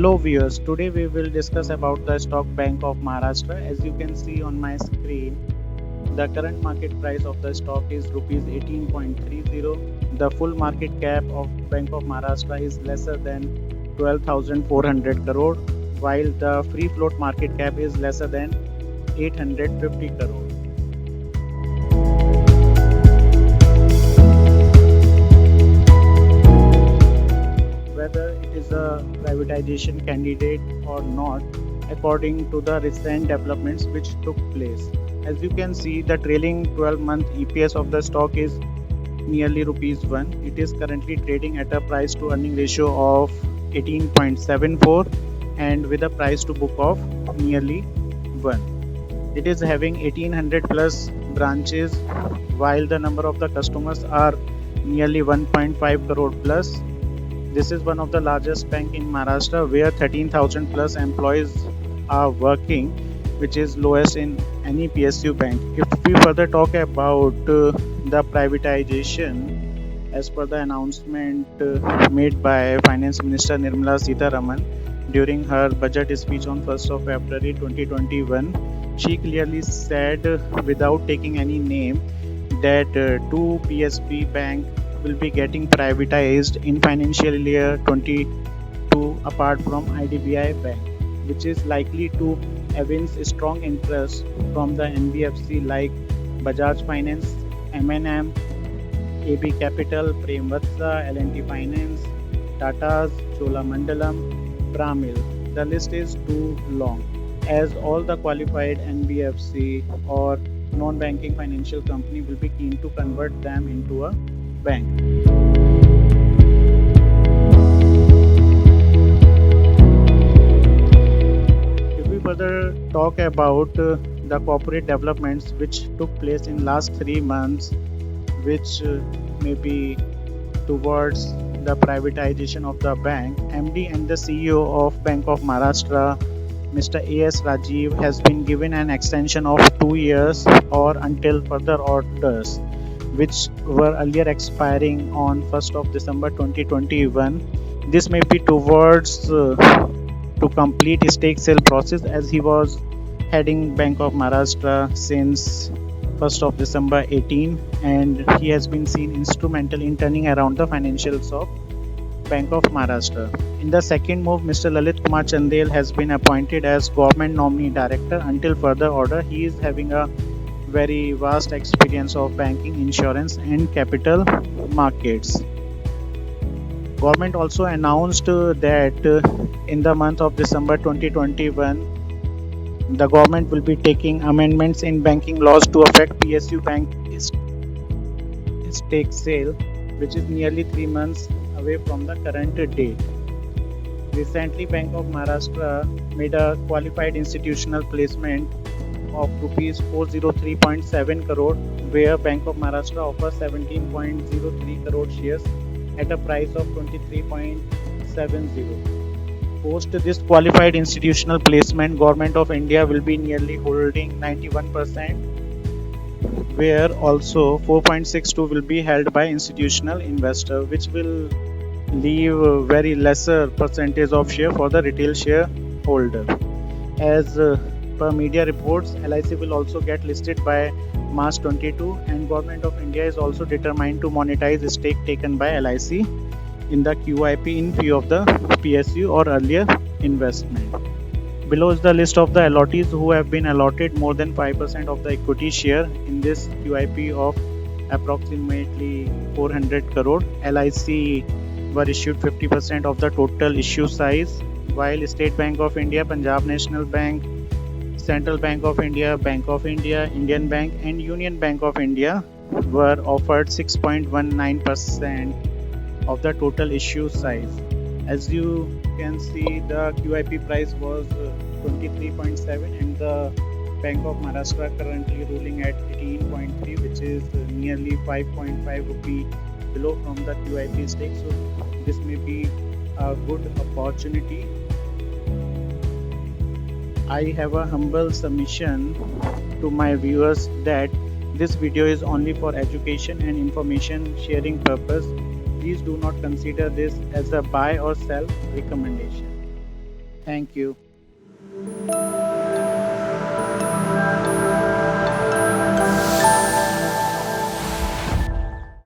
Hello viewers, today we will discuss about the stock Bank of Maharashtra. As you can see on my screen, the current market price of the stock is rupees 18.30. The full market cap of Bank of Maharashtra is lesser than 12,400 crore, while the free float market cap is lesser than 850 crore. Whether it is a privatization candidate or not, according to the recent developments which took place. As you can see, the trailing 12-month EPS of the stock is nearly rupees 1. It is currently trading at a price to earning ratio of 18.74 and with a price to book of nearly 1. It is having 1800 plus branches, while the number of the customers are nearly 1.5 crore plus. This is one of the largest bank in Maharashtra where 13,000 plus employees are working, which is lowest in any PSU bank. If we further talk about the privatization, as per the announcement made by Finance Minister Nirmala Sitharaman during her budget speech on 1st of February 2021, she clearly said, without taking any name, that two PSB bank will be getting privatized in financial year 22 apart from IDBI Bank, which is likely to evince strong interest from the NBFC like Bajaj Finance, M&M, AB Capital, Prem Vatsa, L&T Finance, Tata's, Cholamandalam, Pramil. The list is too long, as all the qualified NBFC or non-banking financial company will be keen to convert them into a bank. If we further talk about the corporate developments which took place in last 3 months, which may be towards the privatization of the bank, MD and the CEO of Bank of Maharashtra, Mr. A.S. Rajiv, has been given an extension of 2 years or until further orders, which were earlier expiring on 1st of December 2021. This may be towards to complete stake sale process, as he was heading Bank of Maharashtra since 1st of December 18, and he has been seen instrumental in turning around the financials of Bank of Maharashtra. In the second move, Mr. Lalit Kumar Chandel has been appointed as government nominee director until further order. He is having a very vast experience of banking, insurance and capital markets. Government also announced that in the month of December 2021, the government will be taking amendments in banking laws to affect PSU bank stake sale, which is nearly 3 months away from the current date. Recently, Bank of Maharashtra made a qualified institutional placement of rupees 403.7 crore, where Bank of Maharashtra offers 17.03 crore shares at a price of 23.70. Post this qualified institutional placement, Government of India will be nearly holding 91%, where also 4.62 will be held by institutional investor, which will leave a very lesser percentage of share for the retail shareholder. As per media reports, LIC will also get listed by March 22, and Government of India is also determined to monetize stake taken by LIC in the QIP in few of the PSU or earlier investment. Below is the list of the allottees who have been allotted more than 5% of the equity share in this QIP of approximately 400 crore. LIC were issued 50% of the total issue size, while State Bank of India, Punjab National Bank, Central Bank of India, Bank of India, Indian Bank and Union Bank of India were offered 6.19% of the total issue size. As you can see, the QIP price was 23.7 and the Bank of Maharashtra currently ruling at 18.3, which is nearly 5.5 rupee below from the QIP stake. So this may be a good opportunity. I have a humble submission to my viewers that this video is only for education and information sharing purpose. Please do not consider this as a buy or sell recommendation. Thank you.